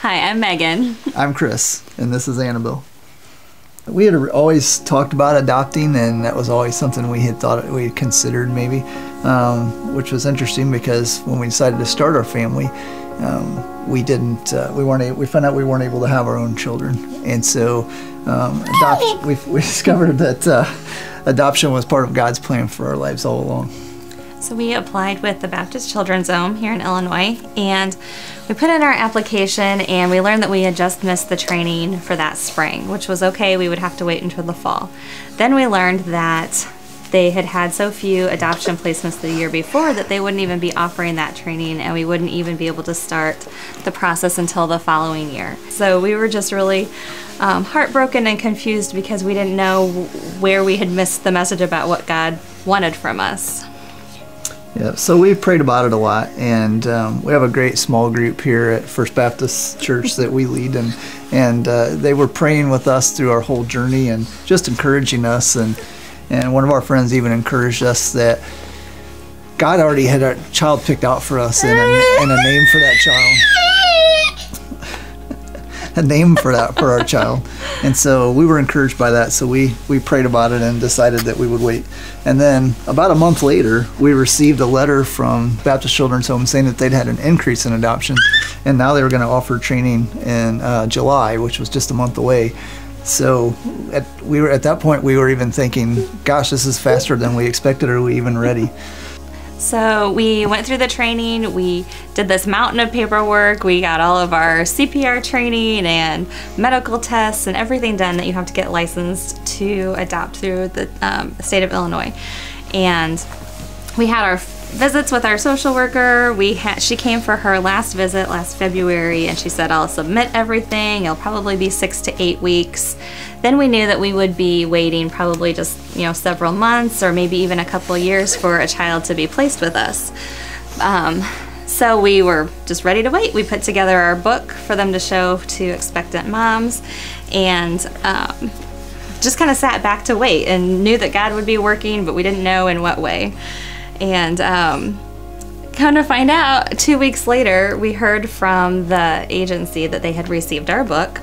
Hi, I'm Megan. I'm Chris, and this is Annabelle. We had always talked about adopting, and that was always something we had thought we had considered maybe, which was interesting because when we decided to start our family, we found out we weren't able to have our own children, and so adoption. We discovered that adoption was part of God's plan for our lives all along. So we applied with the Baptist Children's Home here in Illinois, and we put in our application, and we learned that we had just missed the training for that spring, which was okay. We would have to wait until the fall. Then we learned that they had had so few adoption placements the year before that they wouldn't even be offering that training, and we wouldn't even be able to start the process until the following year. So we were just really heartbroken and confused because we didn't know where we had missed the message about what God wanted from us. Yeah, so we prayed about it a lot, and we have a great small group here at First Baptist Church that we lead, and they were praying with us through our whole journey and just encouraging us, and one of our friends even encouraged us that God already had our child picked out for us and a name for that child. A name for our child. And so we were encouraged by that, so we prayed about it and decided that we would wait. And then about a month later, we received a letter from Baptist Children's Home saying that they'd had an increase in adoption, and now they were going to offer training in July, which was just a month away. So at that point, we were even thinking, gosh, this is faster than we expected. Are we even ready? So we went through the training, we did this mountain of paperwork, we got all of our CPR training and medical tests and everything done that you have to get licensed to adopt through the state of Illinois. And we had our visits with our social worker. She came for her last visit last February, and she said, I'll submit everything. It'll probably be 6 to 8 weeks. Then we knew that we would be waiting probably just, several months or maybe even a couple years for a child to be placed with us. So we were just ready to wait. We put together our book for them to show to expectant moms, and just kind of sat back to wait and knew that God would be working, but we didn't know in what way. And come to find out, 2 weeks later, we heard from the agency that they had received our book,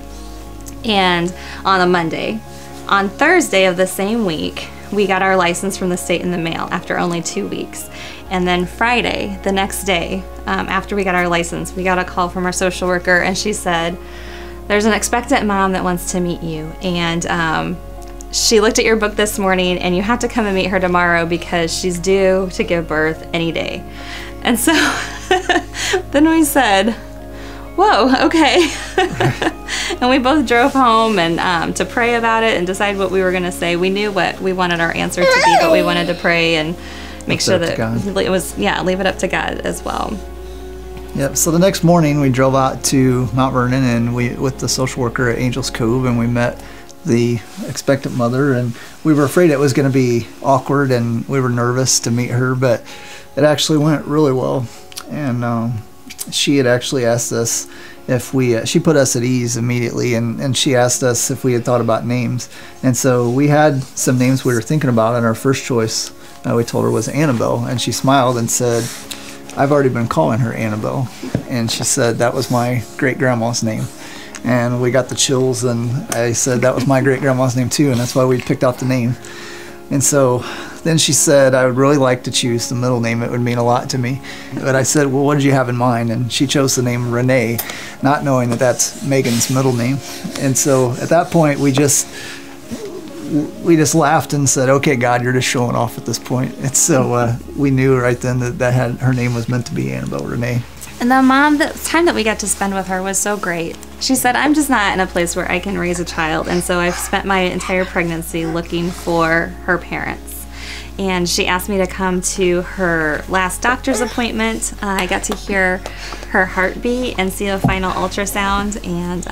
and on a Monday. On Thursday of the same week, we got our license from the state in the mail after only 2 weeks. And then Friday, the next day, after we got our license, we got a call from our social worker, and she said, there's an expectant mom that wants to meet you, and she looked at your book this morning, and you have to come and meet her tomorrow because she's due to give birth any day. And so then we said, whoa, okay. And we both drove home and to pray about it and decide what we were going to say. We knew what we wanted our answer to be, but we wanted to pray and make sure that it was, leave it up to God as well. Yep. So the next morning we drove out to Mount Vernon, and with the social worker at Angels Cove, and we met the expectant mother, and we were afraid it was going to be awkward, and we were nervous to meet her, but it actually went really well. And she had actually asked us if she put us at ease immediately, and she asked us if we had thought about names. And so we had some names we were thinking about, and our first choice we told her was Annabelle, and she smiled and said, I've already been calling her Annabelle. And she said that was my great-grandma's name. And we got the chills, and I said that was my great-grandma's name too, and that's why we picked out the name. And so then she said, I would really like to choose the middle name. It would mean a lot to me. But I said, well, what did you have in mind? And she chose the name Renee, not knowing that that's Megan's middle name. And so at that point, we just laughed and said, okay, God, you're just showing off at this point. And so we knew right then that her name was meant to be Annabelle Renee. And the time that we got to spend with her was so great. She said, I'm just not in a place where I can raise a child, and so I've spent my entire pregnancy looking for her parents. And she asked me to come to her last doctor's appointment. I got to hear her heartbeat and see a final ultrasound, and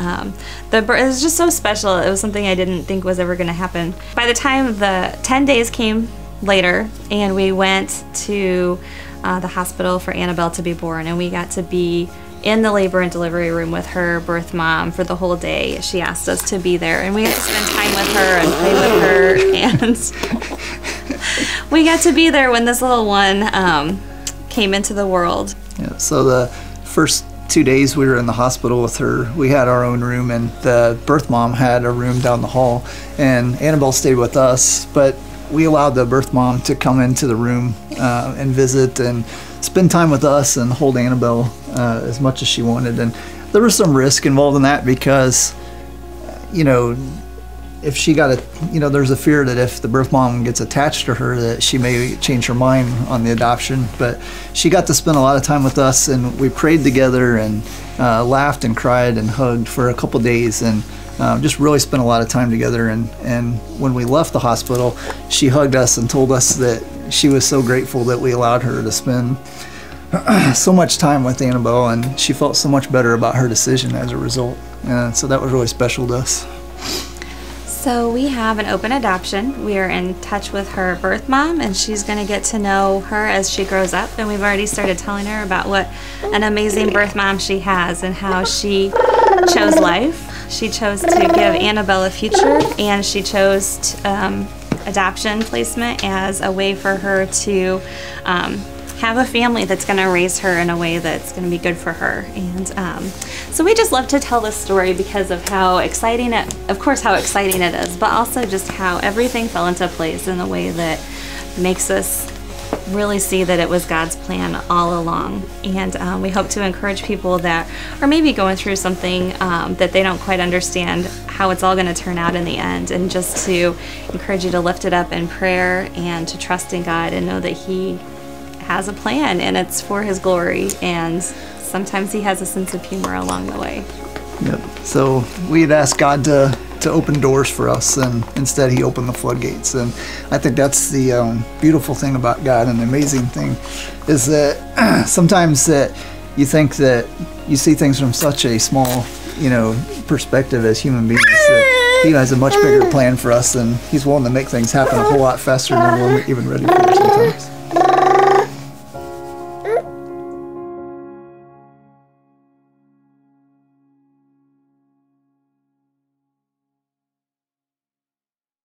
it was just so special. It was something I didn't think was ever going to happen. By the time the 10 days came later, and we went to the hospital for Annabelle to be born, and we got to be in the labor and delivery room with her birth mom for the whole day. She asked us to be there, and we got to spend time with her and play with her, and we got to be there when this little one came into the world. Yeah, so the first 2 days we were in the hospital with her, we had our own room, and the birth mom had a room down the hall, and Annabelle stayed with us, but we allowed the birth mom to come into the room and visit and spend time with us and hold Annabelle as much as she wanted. And there was some risk involved in that because, you know, if she got there's a fear that if the birth mom gets attached to her that she may change her mind on the adoption. But she got to spend a lot of time with us, and we prayed together and laughed and cried and hugged for a couple days, and just really spent a lot of time together. And when we left the hospital, she hugged us and told us that she was so grateful that we allowed her to spend so much time with Annabelle, and she felt so much better about her decision as a result. And so that was really special to us. So we have an open adoption. We are in touch with her birth mom, and she's going to get to know her as she grows up. And we've already started telling her about what an amazing birth mom she has and how she chose life. She chose to give Annabelle a future, and she chose adoption placement as a way for her to have a family that's going to raise her in a way that's going to be good for her. And so we just love to tell this story because of how exciting it is, but also just how everything fell into place in a way that makes us really see that it was God's plan all along. And we hope to encourage people that are maybe going through something that they don't quite understand how it's all going to turn out in the end, and just to encourage you to lift it up in prayer and to trust in God and know that He has a plan, and it's for His glory, and sometimes He has a sense of humor along the way. Yep. So we had asked God to open doors for us, and instead He opened the floodgates. And I think that's the beautiful thing about God, and the amazing thing is that sometimes that you think that you see things from such a small, perspective as human beings, that He has a much bigger plan for us, and He's willing to make things happen a whole lot faster than we're even ready for sometimes.